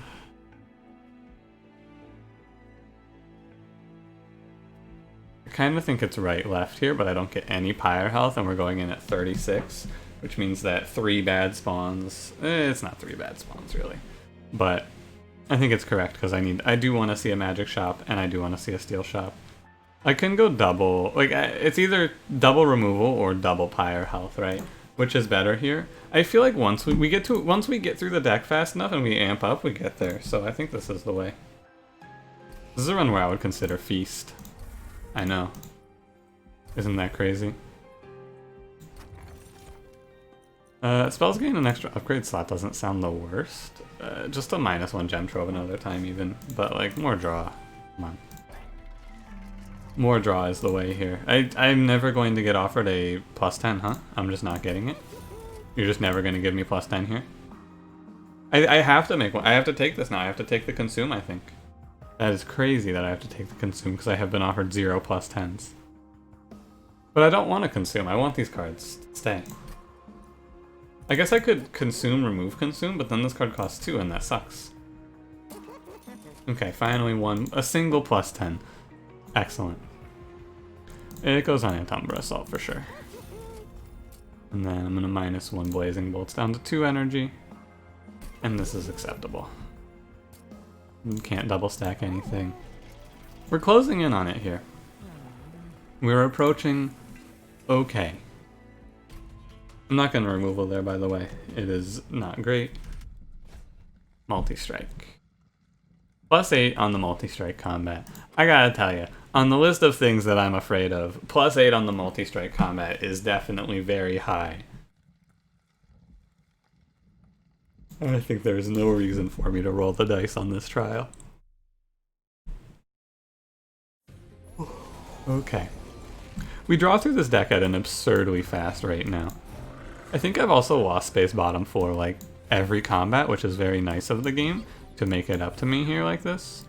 Speaker 1: kind of think it's right-left here, but I don't get any Pyre health, and we're going in at 36, which means that 3 bad spawns... it's not 3 bad spawns, really. But I think it's correct, because I do want to see a Magic Shop, and I do want to see a Steel Shop. I can go double... Like, it's either double removal or double Pyre health, right? Which is better here. I feel like once we get through the deck fast enough and we amp up, we get there. So I think this is the way. This is a run where I would consider Feast. I know. Isn't that crazy? Spells gain an extra upgrade slot doesn't sound the worst. Just a -1 gem trove another time even. But like, more draw. Come on. More draw is the way here. I'm never going to get offered a +10, huh? I'm just not getting it. You're just never going to give me +10 here? I have to make one. I have to take this now. I have to take the consume, I think. That is crazy that I have to take the consume because I have been offered 0 +10s. But I don't want to consume. I want these cards to stay. I guess I could consume, remove consume, but then this card costs 2 and that sucks. Okay, finally a single +10. Excellent. It goes on Umbra Assault for sure. And then I'm going to -1 Blazing Bolts down to 2 energy. And this is acceptable. You can't double stack anything. We're closing in on it here. We're approaching okay. I'm not going to removal there, by the way. It is not great. Multi-strike. +8 on the multi-strike combat. I gotta tell you, on the list of things that I'm afraid of, +8 on the multi-strike combat is definitely very high. I think there's no reason for me to roll the dice on this trial. Okay. We draw through this deck at an absurdly fast rate now. I think I've also lost space bottom for like every combat, which is very nice of the game to make it up to me here like this.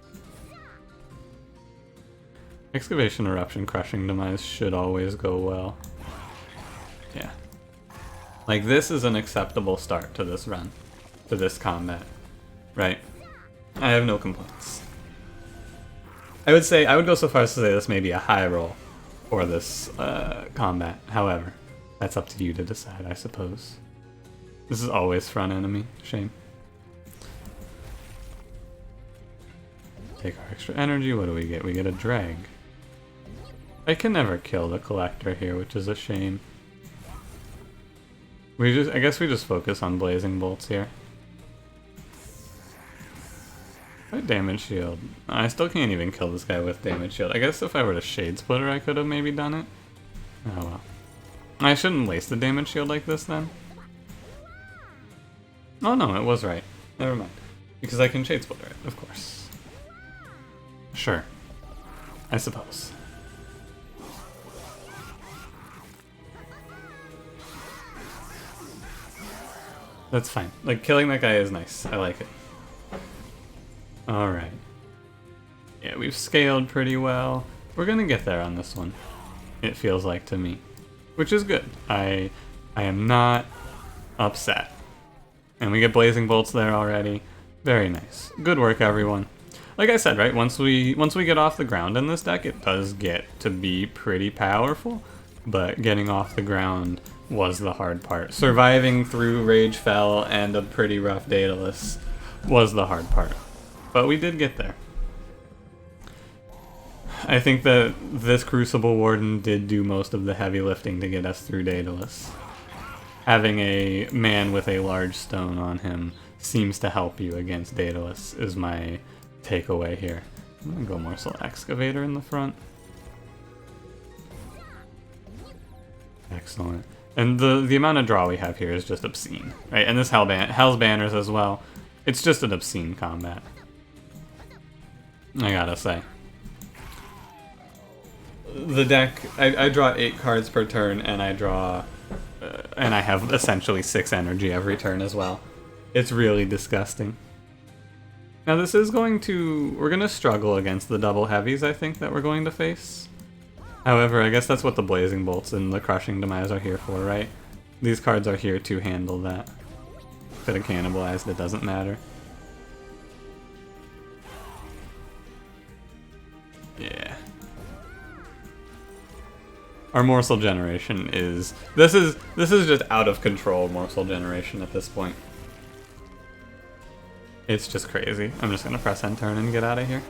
Speaker 1: Excavation, Eruption, Crushing Demise should always go well. Yeah. Like, this is an acceptable start to this run. To this combat. Right? I have no complaints. I would go so far as to say this may be a high roll for this combat. However, that's up to you to decide, I suppose. This is always front enemy. Shame. Take our extra energy. What do we get? We get a drag. I can never kill the collector here, which is a shame. I guess we just focus on blazing bolts here. What damage shield? I still can't even kill this guy with damage shield. I guess if I were to shade splitter, I could have maybe done it. Oh well. I shouldn't waste the damage shield like this then. Oh no, it was right. Never mind. Because I can shade splitter it, of course. Sure. I suppose. That's fine. Like, killing that guy is nice. I like it. Alright. Yeah, we've scaled pretty well. We're gonna get there on this one. It feels like to me. Which is good. I am not upset. And we get blazing bolts there already. Very nice. Good work, everyone. Like I said, right, once we get off the ground in this deck, it does get to be pretty powerful. But getting off the ground was the hard part. Surviving through Rage Fell and a pretty rough Daedalus was the hard part. But we did get there. I think that this Crucible Warden did do most of the heavy lifting to get us through Daedalus. Having a man with a large stone on him seems to help you against Daedalus, is my takeaway here. I'm gonna go Morsel Excavator in the front. Excellent. And the amount of draw we have here is just obscene, right? And this Hell's Banners as well. It's just an obscene combat, I gotta say. The deck, I draw 8 cards per turn, and I draw, and I have essentially 6 energy every turn as well. It's really disgusting. Now this is we're going to struggle against the double heavies, I think, that we're going to face. However, I guess that's what the Blazing Bolts and the Crushing Demise are here for, right? These cards are here to handle that. Could have cannibalized, it doesn't matter. Yeah. Our morsel generation is... This is just out of control morsel generation at this point. It's just crazy. I'm just gonna press end turn and get out of here.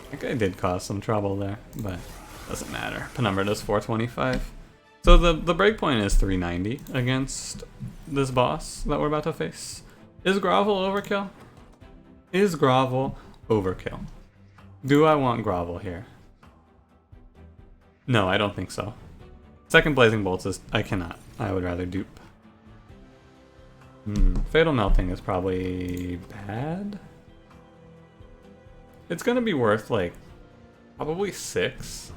Speaker 1: I think I did cause some trouble there, but doesn't matter. Penumbra does 425. So the breakpoint is 390 against this boss that we're about to face. Is Grovel overkill? Is Grovel overkill? Do I want Grovel here? No, I don't think so. Second Blazing Bolts is... I cannot. I would rather dupe. Fatal Melting is probably bad. It's gonna be worth, like, probably 6. It's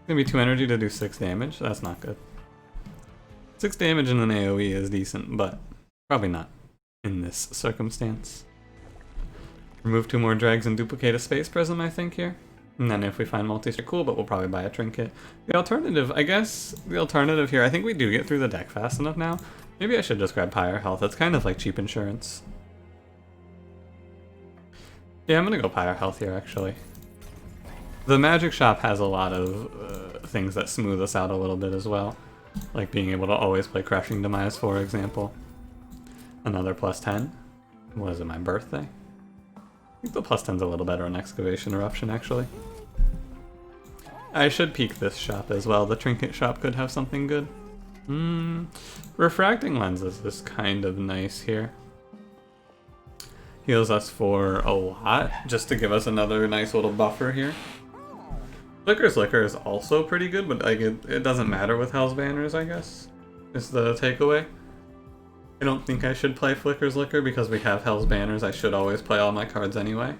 Speaker 1: gonna be 2 energy to do 6 damage. That's not good. 6 damage in an AoE is decent, but probably not in this circumstance. Remove 2 more dregs and duplicate a Space Prism, I think, here. And then if we find multi-strike, cool, but we'll probably buy a trinket. The alternative, I guess, here, I think we do get through the deck fast enough now. Maybe I should just grab Pyre Health. It's kind of like cheap insurance. Yeah, I'm gonna go Pyre Health here, actually. The Magic Shop has a lot of things that smooth us out a little bit as well. Like being able to always play Crushing Demise, for example. Another +10. Was it my birthday? I think the +10's a little better on Excavation Eruption, actually. I should peek this shop as well. The Trinket Shop could have something good. Refracting Lenses is kind of nice here. Heals us for a lot, just to give us another nice little buffer here. Flicker's Liquor is also pretty good, but like it doesn't matter with Hell's Banners, I guess, is the takeaway. I don't think I should play Flicker's Liquor because we have Hell's Banners. I should always play all my cards anyway.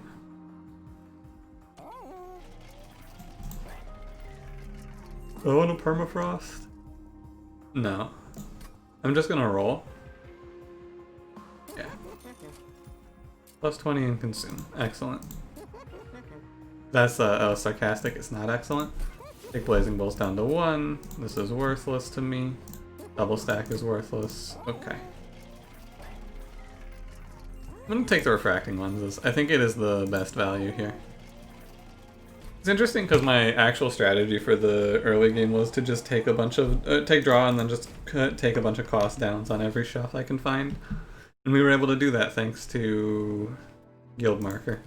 Speaker 1: Do I want a Permafrost? No. I'm just gonna roll. Yeah. +20 and consume. Excellent. That's sarcastic. It's not excellent. Take Blazing Bolts down to 1. This is worthless to me. Double stack is worthless. Okay. I'm gonna take the Refracting Lenses. I think it is the best value here. It's interesting because my actual strategy for the early game was to just take a bunch of take draw and then just take a bunch of cost downs on every shuff I can find, and we were able to do that thanks to Guild Marker.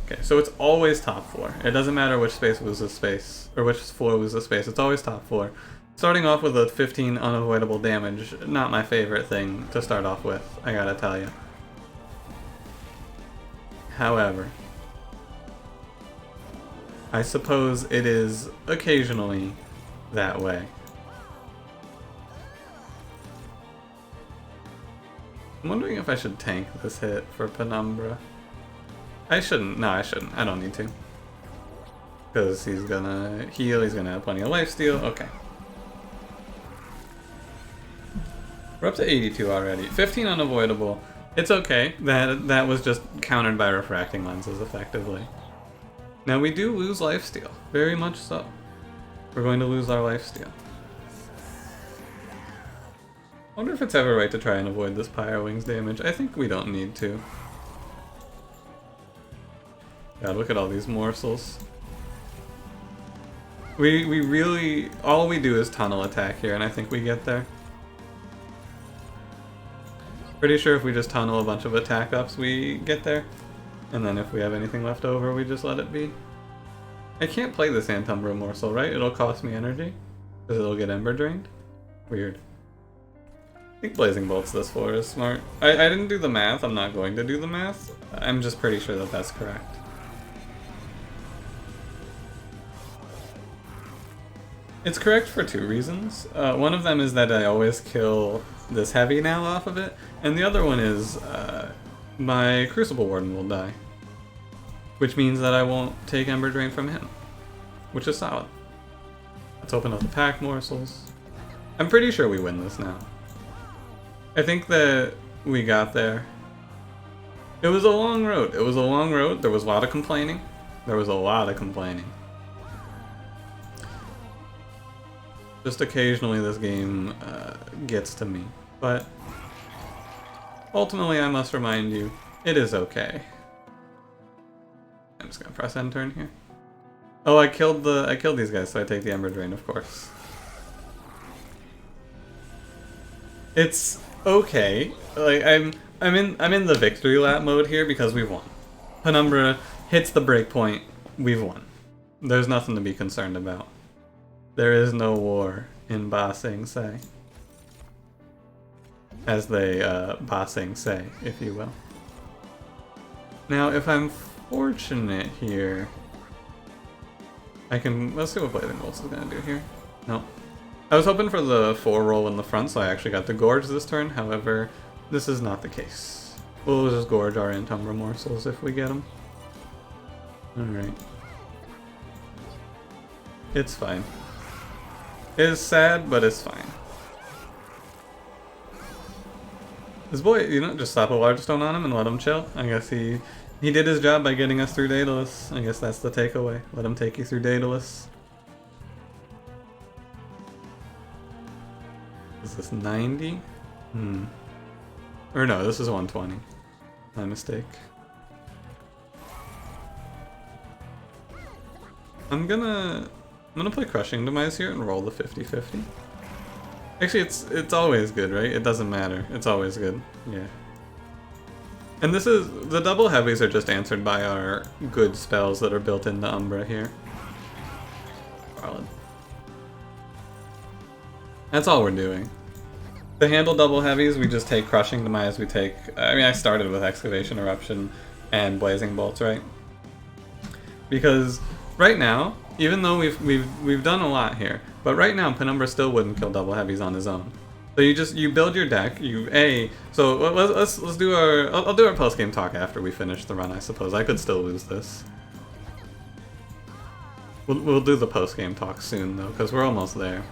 Speaker 1: Okay, so it's always top floor. It doesn't matter which space loses space, or which floor loses space, it's always top floor. Starting off with a 15 unavoidable damage, not my favorite thing to start off with, I gotta tell you. However, I suppose it is occasionally that way. I'm wondering if I should tank this hit for Penumbra. I shouldn't. No, I shouldn't. I don't need to. Because he's gonna heal, he's gonna have plenty of lifesteal. Okay. We're up to 82 already. 15 unavoidable. It's okay. That was just countered by refracting lenses effectively. Now we do lose lifesteal. Very much so. We're going to lose our lifesteal. I wonder if it's ever right to try and avoid this Pyre Wings damage. I think we don't need to. God, look at all these morsels. We really... all we do is tunnel attack here, and I think we get there. Pretty sure if we just tunnel a bunch of attack ups, we get there. And then if we have anything left over, we just let it be. I can't play this Umbra morsel, right? It'll cost me energy? Because it'll get Ember drained? Weird. I think Blazing Bolts this floor is smart. I didn't do the math, I'm not going to do the math. I'm just pretty sure that that's correct. It's correct for two reasons. One of them is that I always kill this heavy now off of it, and the other one is my Crucible Warden will die. Which means that I won't take Ember Drain from him. Which is solid. Let's open up the pack morsels. I'm pretty sure we win this now. I think that we got there. It was a long road. It was a long road. There was a lot of complaining. Just occasionally this game gets to me. But ultimately I must remind you, it is okay. I'm just gonna press end turn here. Oh, I killed these guys, so I take the Ember Drain, of course. It's okay. Like I'm in the victory lap mode here because we've won. Penumbra hits the breakpoint, we've won. There's nothing to be concerned about. There is no war in Ba Sing Se. As they Ba Sing Se, if you will. Now, if I'm fortunate here, I can... let's see what Blazing Bolts is going to do here. No. I was hoping for the 4 roll in the front, so I actually got the Gorge this turn. However, this is not the case. We'll just Gorge our Umbra morsels if we get them. Alright. It's fine. It is sad, but it's fine. This boy, you know, just slap a large stone on him and let him chill. I guess he did his job by getting us through Daedalus. I guess that's the takeaway. Let him take you through Daedalus. Is this 90? Or no, this is 120. My mistake. I'm gonna play Crushing Demise here and roll the 50-50. Actually, it's always good, right? It doesn't matter. It's always good. Yeah. And this is... the double heavies are just answered by our good spells that are built into Umbra here. Solid. That's all we're doing. To handle double heavies, we just take Crushing Demise, we take... I mean, I started with Excavation Eruption and Blazing Bolts, right? Because right now, even though we've done a lot here, but right now Penumbra still wouldn't kill double heavies on his own. So you build your deck. So let's do our... I'll do our post game talk after we finish the run. I suppose I could still lose this. We'll do the post game talk soon though, because we're almost there.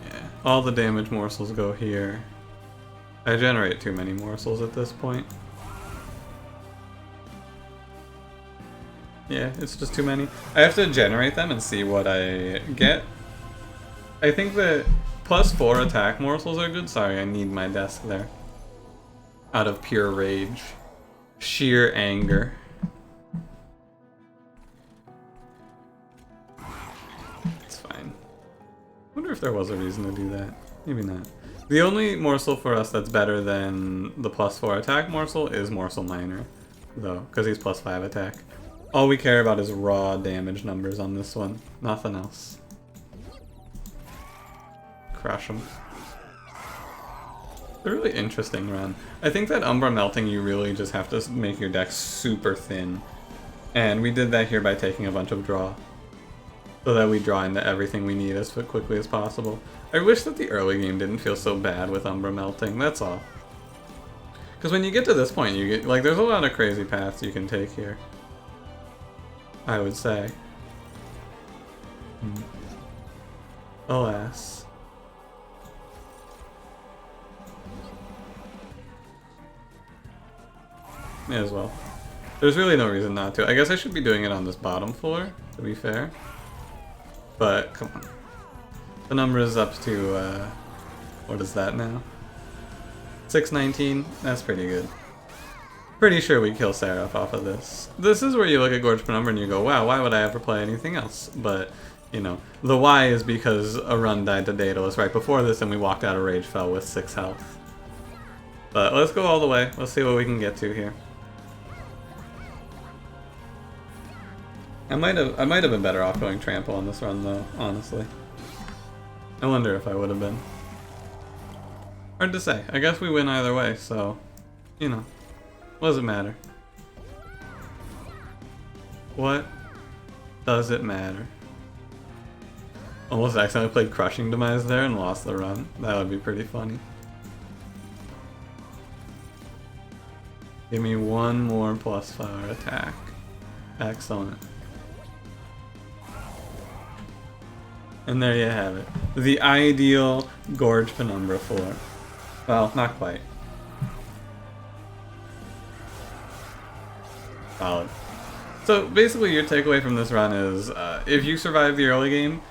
Speaker 1: Yeah, all the damage morsels go here. I generate too many morsels at this point. Yeah, it's just too many. I have to generate them and see what I get. I think that +4 attack morsels are good. Sorry, I need my desk there. Out of pure rage. Sheer anger. It's fine. I wonder if there was a reason to do that. Maybe not. The only morsel for us that's better than the +4 attack morsel is Morsel Minor, though, because he's +5 attack. All we care about is raw damage numbers on this one, nothing else. Crush him. A really interesting run. I think that Umbra melting, you really just have to make your deck super thin. And we did that here by taking a bunch of draw, so that we draw into everything we need as quickly as possible. I wish that the early game didn't feel so bad with Umbra melting, that's all. Because when you get to this point, you get, like, there's a lot of crazy paths you can take here, I would say. Alas. May as well. There's really no reason not to. I guess I should be doing it on this bottom floor, to be fair. But, come on. Penumbra's up to, what is that now? 619? That's pretty good. Pretty sure we kill Seraph off of this. This is where you look at Gorge Penumbra and you go, wow, why would I ever play anything else? But, you know, the why is because a run died to Daedalus right before this and we walked out of Rage Fell with 6 health. But let's go all the way. Let's see what we can get to here. I might have been better off going Trample on this run though, honestly. I wonder if I would have been. Hard to say. I guess we win either way, so, you know, what does it matter? What does it matter? Almost accidentally played Crushing Demise there and lost the run. That would be pretty funny. Give me one more +5 attack. Excellent. And there you have it. The ideal Gorge Penumbra floor. Well, not quite. Solid. So basically your takeaway from this run is, if you survive the early game,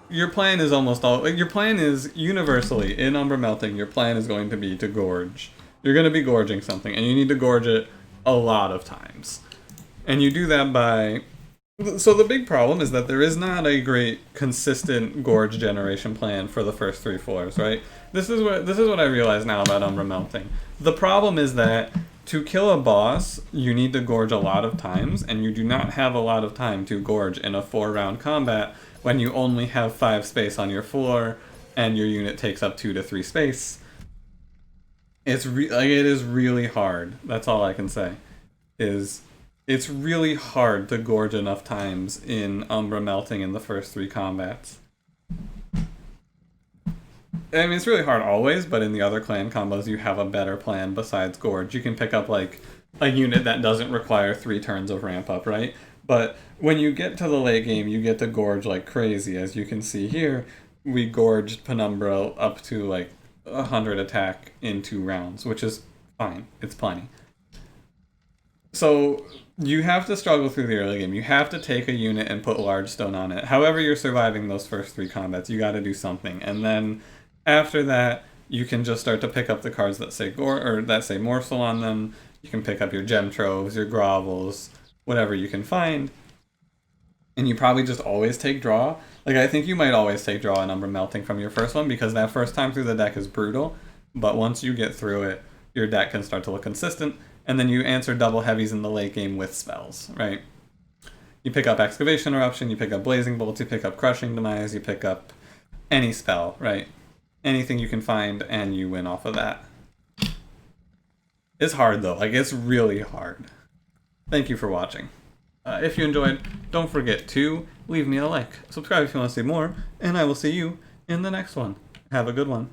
Speaker 1: your plan is your plan is universally, in Umbra Melting, your plan is going to be to gorge. You're going to be gorging something, and you need to gorge it a lot of times. And you do that by... So the big problem is that there is not a great consistent gorge generation plan for the first 3 floors, right? This is what I realize now about Umbra Melting. The problem is that to kill a boss, you need to gorge a lot of times, and you do not have a lot of time to gorge in a 4-round combat when you only have 5 space on your floor and your unit takes up 2 to 3 space. It is really hard. That's all I can say. It's really hard to gorge enough times in Umbra Melting in the first 3 combats. I mean, it's really hard always, but in the other clan combos you have a better plan besides gorge. You can pick up like a unit that doesn't require 3 turns of ramp up, right? But when you get to the late game, you get to gorge like crazy. As you can see here, we gorged Penumbra up to like 100 attack in 2 rounds, which is fine. It's plenty. So you have to struggle through the early game. You have to take a unit and put Large Stone on it. However you're surviving those first 3 combats, you got to do something. And then after that, you can just start to pick up the cards that say Morsel on them. You can pick up your Gem Troves, your Grovels, whatever you can find. And you probably just always take draw. Like, I think you might always take draw in Umbra Melting from your first one, because that first time through the deck is brutal. But once you get through it, your deck can start to look consistent. And then you answer double heavies in the late game with spells, right? You pick up Excavation Eruption, you pick up Blazing Bolts, you pick up Crushing Demise, you pick up any spell, right? Anything you can find, and you win off of that. It's hard, though. Like, it's really hard. Thank you for watching. If you enjoyed, don't forget to leave me a like. Subscribe if you want to see more, and I will see you in the next one. Have a good one.